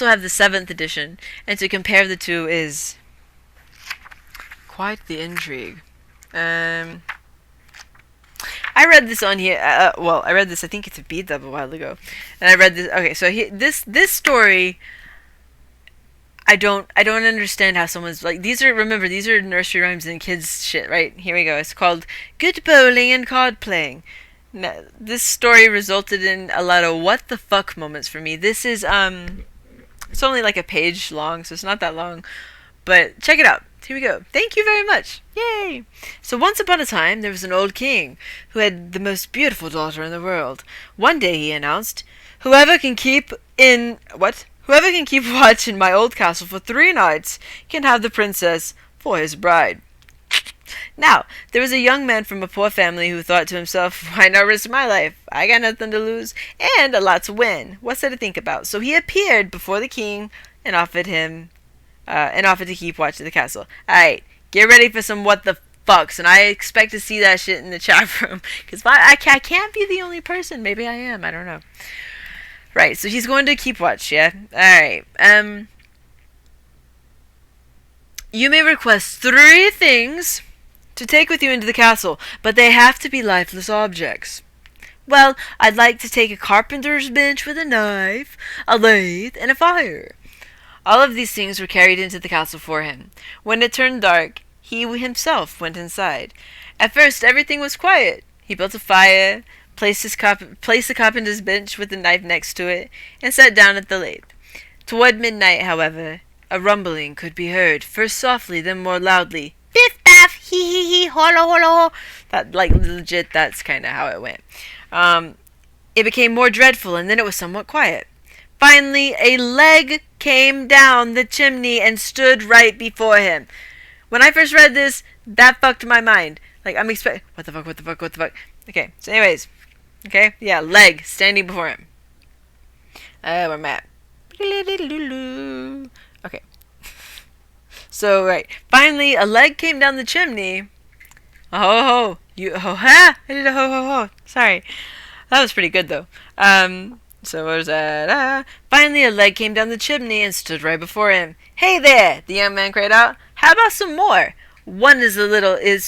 also have the 7th edition, and to compare the two is quite the intrigue. I read this on here. Well, I read this. I think it's a beat up a while ago, and I read this. Okay, so this story. I don't understand how someone's like these are. Remember, these are nursery rhymes and kids shit, right? Here we go. It's called "Good Bowling and Card Playing." Now, this story resulted in a lot of what the fuck moments for me. This is it's only like a page long, so it's not that long, but check it out. Here we go. Thank you very much. Yay! So once upon a time, there was an old king who had the most beautiful daughter in the world. One day he announced, Whoever can keep watch in my old castle for 3 nights can have the princess for his bride." Now, there was a young man from a poor family who thought to himself, why not risk my life? I got nothing to lose and a lot to win. What's there to think about? So he appeared before the king and offered to keep watch of the castle. Alright, get ready for some what the fucks, and I expect to see that shit in the chat room, because I can't be the only person. Maybe I am, I don't know. Right, so he's going to keep watch, yeah? Alright, you may request 3 things to take with you into the castle, but they have to be lifeless objects. Well, I'd like to take a carpenter's bench with a knife, a lathe, and a fire. All of these things were carried into the castle for him. When it turned dark, he himself went inside. At first, everything was quiet. He built a fire, placed the carpenter's bench with the knife next to it, and sat down at the lathe. Toward midnight, however, a rumbling could be heard, first softly, then more loudly. Biff baff, hee hee hee, holo holo. That, like, legit, that's kind of how it went. It became more dreadful, and then it was somewhat quiet. Finally, a leg came down the chimney and stood right before him. When I first read this, that fucked my mind. Like, I'm expecting, what the fuck? Okay, so anyways. Okay, yeah, leg standing before him. Where am I at? Okay. So, right. Finally, a leg came down the chimney. I did a ho. Sorry. That was pretty good, though. So what was that? Finally, a leg came down the chimney and stood right before him. Hey there, the young man cried out. How about some more? 1 is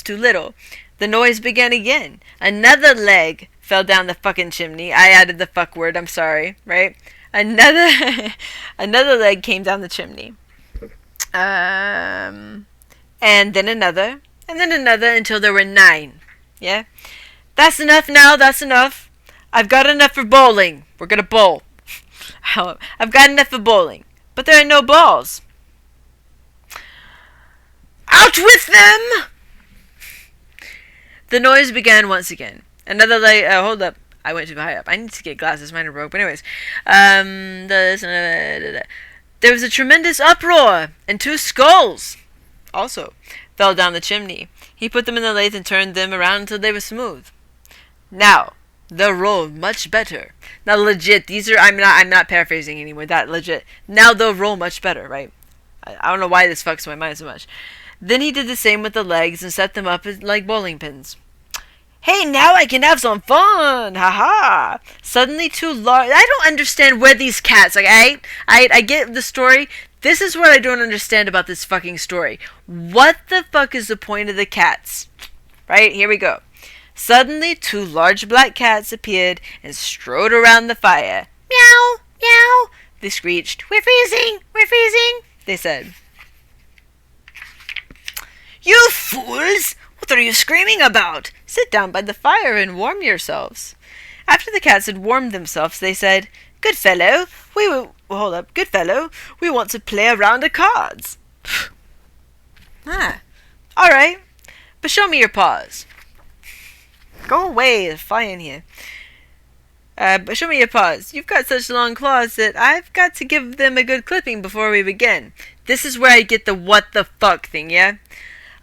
too little. The noise began again. Another leg fell down the fucking chimney. I added the fuck word, I'm sorry, right? Another leg came down the chimney. And then another, until there were 9. Yeah? That's enough now, that's enough. I've got enough for bowling. We're gonna bowl. I've got enough for bowling. But there are no balls. Out with them! The noise began once again. Another leg, hold up. I went too high up. I need to get glasses. Mine are broke. But anyways. There was a tremendous uproar, and 2 skulls also fell down the chimney. He put them in the lathe and turned them around until they were smooth. Now, they'll roll much better. Now, legit, these are, I'm not paraphrasing anymore, that legit. Now they'll roll much better, right? I don't know why this fucks my mind so much. Then he did the same with the legs and set them up like bowling pins. Hey, now I can have some fun! Haha! Suddenly 2 large... I don't understand where these cats... Like, I get the story. This is what I don't understand about this fucking story. What the fuck is the point of the cats? Right? Here we go. Suddenly 2 large black cats appeared and strode around the fire. Meow! Meow! They screeched. We're freezing! We're freezing! They said. You fools! What are you screaming about? Sit down by the fire and warm yourselves. After the cats had warmed themselves, they said, Good fellow, we want to play a round of cards. All right, but show me your paws. Go away, there's fly in here. But show me your paws. You've got such long claws that I've got to give them a good clipping before we begin. This is where I get the what the fuck thing, yeah?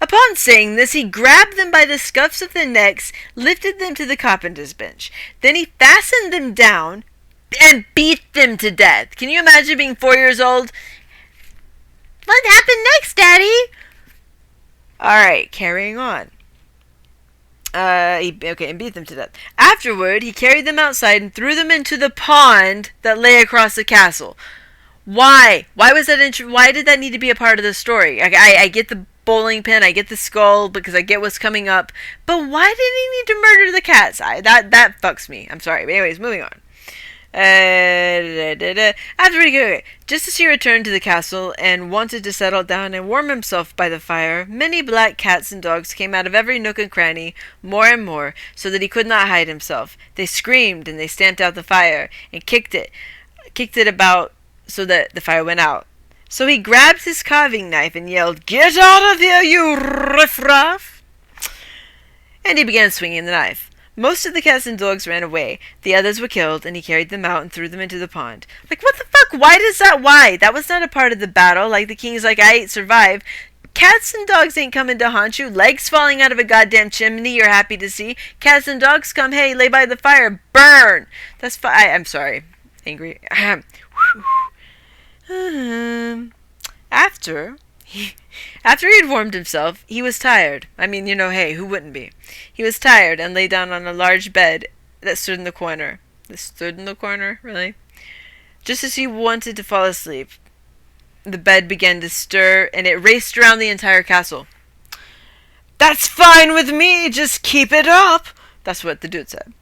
Upon saying this, he grabbed them by the scuffs of their necks, lifted them to the carpenter's bench. Then he fastened them down and beat them to death. Can you imagine being 4 years old? What happened next, Daddy? Alright, carrying on. And beat them to death. Afterward, he carried them outside and threw them into the pond that lay across the castle. Why? Why was that? Why did that need to be a part of the story? I get the bowling pin, I get the skull because I get what's coming up, but why did he need to murder the cats? That fucks me. I'm sorry. But anyways, moving on. Just as he returned to the castle and wanted to settle down and warm himself by the fire, many black cats and dogs came out of every nook and cranny, more and more, so that he could not hide himself. They screamed and they stamped out the fire and kicked it about so that the fire went out. So he grabbed his carving knife and yelled, "Get out of here, you riffraff!" And he began swinging the knife. Most of the cats and dogs ran away. The others were killed, and he carried them out and threw them into the pond. Like, what the fuck? Why? That was not a part of the battle. Like, the king's like, I survived. Cats and dogs ain't coming to haunt you. Legs falling out of a goddamn chimney you're happy to see. Cats and dogs come, hey, lay by the fire, burn! That's fine. I'm sorry. Angry. After he had warmed himself, he was tired. I mean, hey, who wouldn't be? He was tired and lay down on a large bed that stood in the corner. Really? Just as he wanted to fall asleep, the bed began to stir, and it raced around the entire castle. "That's fine with me, just keep it up," that's what the dude said.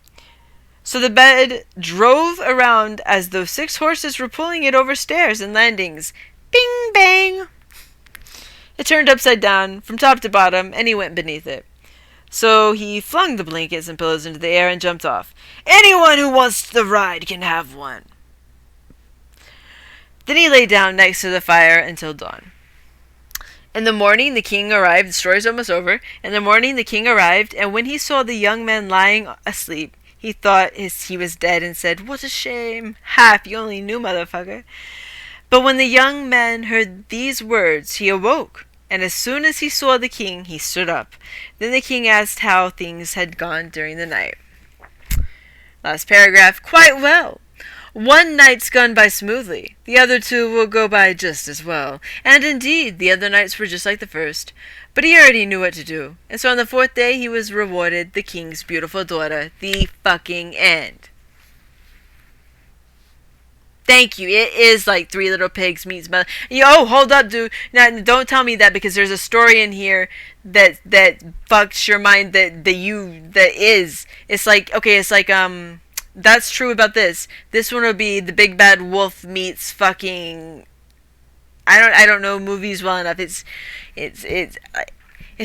So the bed drove around as though 6 horses were pulling it over stairs and landings. Bing bang! It turned upside down, from top to bottom, and he went beneath it. So he flung the blankets and pillows into the air and jumped off. "Anyone who wants the ride can have one." Then he lay down next to the fire until dawn. In the morning the king arrived. The story's almost over. In the morning the king arrived, and when he saw the young man lying asleep, he thought he was dead and said, "What a shame. If you only knew, motherfucker." But when the young man heard these words, he awoke, and as soon as he saw the king, he stood up. Then the king asked how things had gone during the night. Last paragraph. "Quite well. One night's gone by smoothly. The other 2 will go by just as well. And indeed, the other nights were just like the first. But he already knew what to do. And so on the 4th day, he was rewarded the king's beautiful daughter. The fucking end." Thank you. It is like Three Little Pigs meets Mother. Yo, hold up, dude. Now, don't tell me that, because there's a story in here that fucks your mind that is. It's like, okay, it's like, that's true about this. This one will be the big bad wolf meets fucking, I don't know movies well enough. It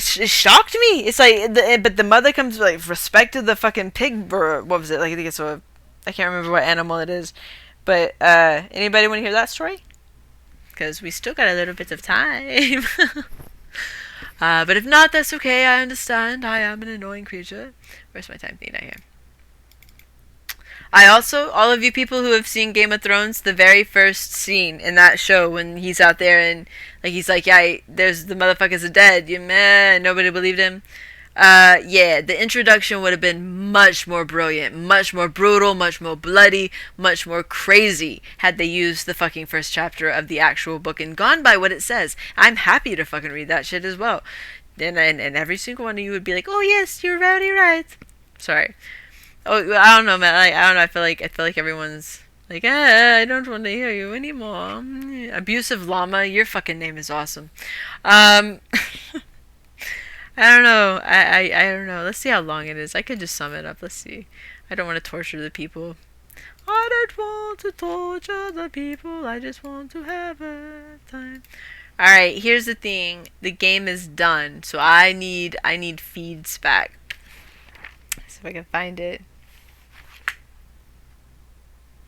shocked me. It's like, but the mother comes like respect to the fucking pig, or what was it? Like, I think I can't remember what animal it is. But, anybody want to hear that story? Because we still got a little bit of time. But if not, that's okay. I understand. I am an annoying creature. Where's my time thing? Not here. All of you people who have seen Game of Thrones, the very first scene in that show when he's out there and, like, he's like, yeah, there's the motherfuckers are dead. Nobody believed him. Yeah, the introduction would have been much more brilliant, much more brutal, much more bloody, much more crazy had they used the fucking first chapter of the actual book and gone by what it says. I'm happy to fucking read that shit as well. And every single one of you would be like, "Oh yes, you're very right." Sorry. Oh, I don't know, man. I don't know. I feel like everyone's like, I don't want to hear you anymore. Abusive llama, your fucking name is awesome. I don't know. I don't know. Let's see how long it is. I could just sum it up. Let's see. I don't want to torture the people. I don't want to torture the people. I just want to have a time. Alright, here's the thing. The game is done. So I need feeds back. Let's see if I can find it.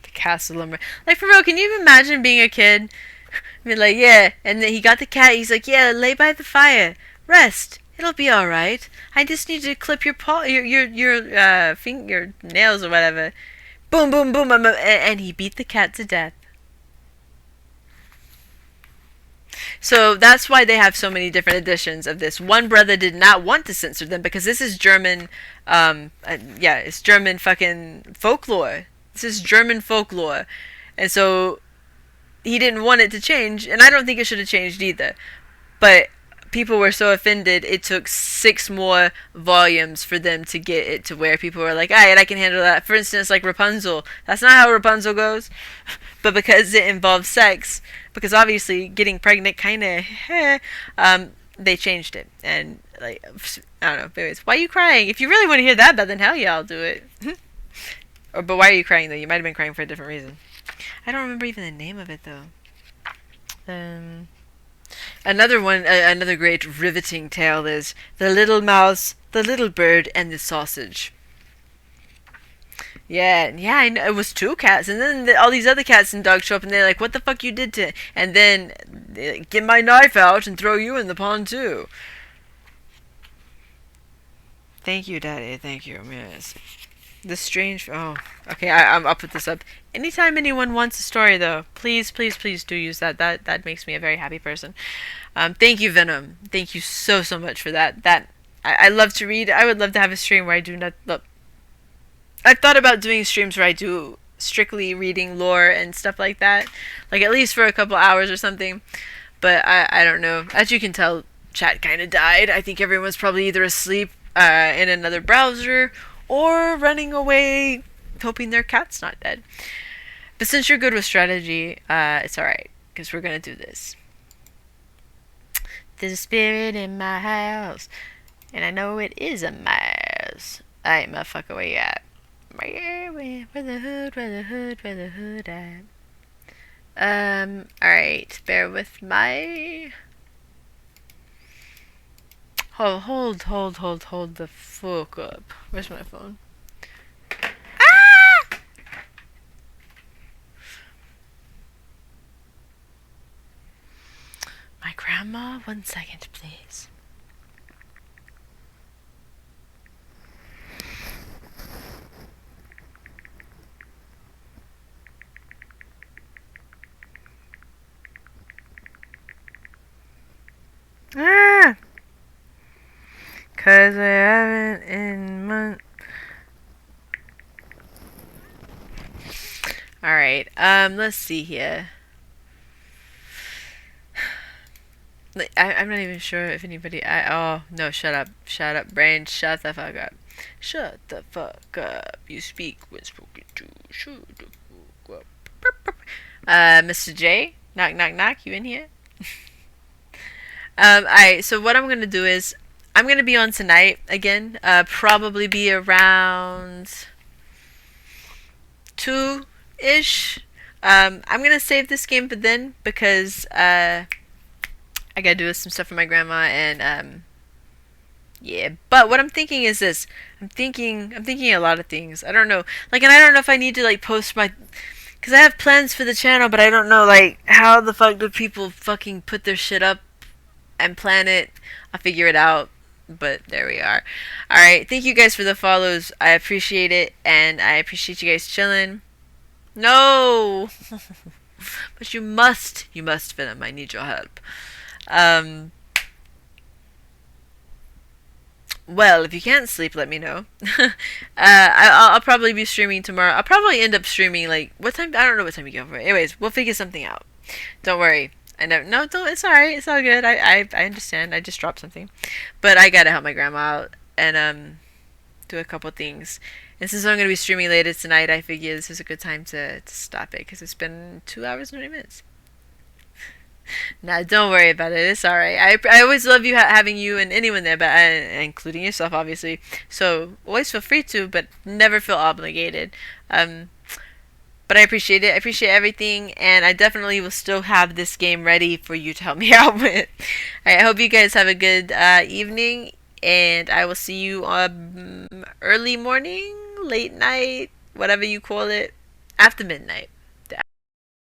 The castle lumber. Like, for real, can you even imagine being a kid? I mean, like, yeah. And then he got the cat. He's like, yeah, lay by the fire. Rest. It'll be all right. I just need to clip your paw, your nails or whatever. Boom, boom, boom, and he beat the cat to death. So that's why they have so many different editions of this. One brother did not want to censor them because this is German. It's German fucking folklore. This is German folklore, and so he didn't want it to change, and I don't think it should have changed either. But people were so offended, it took 6 more volumes for them to get it to where people were like, alright, I can handle that. For instance, like Rapunzel. That's not how Rapunzel goes. But because it involves sex, because obviously getting pregnant kind of, they changed it. And, like, I don't know. Anyways, why are you crying? If you really want to hear that bad, then hell yeah, I'll do it. But why are you crying, though? You might have been crying for a different reason. I don't remember even the name of it, though. Another one, another great riveting tale is The Little Mouse, the Little Bird, and the Sausage. Yeah, I know. It was 2 cats, and then all these other cats and dogs show up, and they're like, what the fuck you did to... And then, get my knife out and throw you in the pond, too. Thank you, Daddy. Thank you. Yes. The strange... Oh, okay, I'll put this up. Anytime anyone wants a story, though, please do use that. That makes me a very happy person. Thank you, Venom. Thank you so much for that. I love to read. I would love to have a stream where I do not... Look, I've thought about doing streams where I do strictly reading lore and stuff like that. Like, at least for a couple hours or something. But I don't know. As you can tell, chat kind of died. I think everyone's probably either asleep in another browser or running away hoping their cat's not dead. But since you're good with strategy, it's alright. Because we're going to do this. There's a spirit in my house. And I know it is a mouse. Alright, motherfucker, where you at? Where the hood at? Alright, bear with my... Hold the fuck up. Where's my phone? Ah! My grandma, 1 second, please. Ah! Cause I haven't in months. Alright, let's see here. I'm not even sure if anybody... oh, no, shut up. Shut up, brain. Shut the fuck up. Shut the fuck up. You speak when spoken to. Shut the fuck up. Mr. J? Knock, you in here? Alright, so what I'm gonna do is... I'm gonna be on tonight again. Probably be around 2-ish. I'm gonna save this game for then because I gotta do some stuff for my grandma and yeah. But what I'm thinking is this. I'm thinking a lot of things. I don't know. Like, and I don't know if I need to like post my, because I have plans for the channel, but I don't know like how the fuck do people fucking put their shit up and plan it. I'll figure it out. But there we are. Alright, thank you guys for the follows. I appreciate it, and I appreciate you guys chilling. No! But you must, Venom. I need your help. Well, if you can't sleep, let me know. I'll probably be streaming tomorrow. I'll probably end up streaming, like, what time? I don't know what time you go for. Anyways, we'll figure something out. Don't worry. Don't, it's alright, it's all good, I understand, I just dropped something. But I gotta help my grandma out, and, do a couple things. And since I'm gonna be streaming later tonight, I figure this is a good time to stop it, because it's been 2 hours and 20 minutes. Nah, don't worry about it, it's alright. I always love having you and anyone there, but including yourself, obviously. So, always feel free to, but never feel obligated. But I appreciate it. I appreciate everything, and I definitely will still have this game ready for you to help me out with. I hope you guys have a good evening, and I will see you early morning, late night, whatever you call it, after midnight.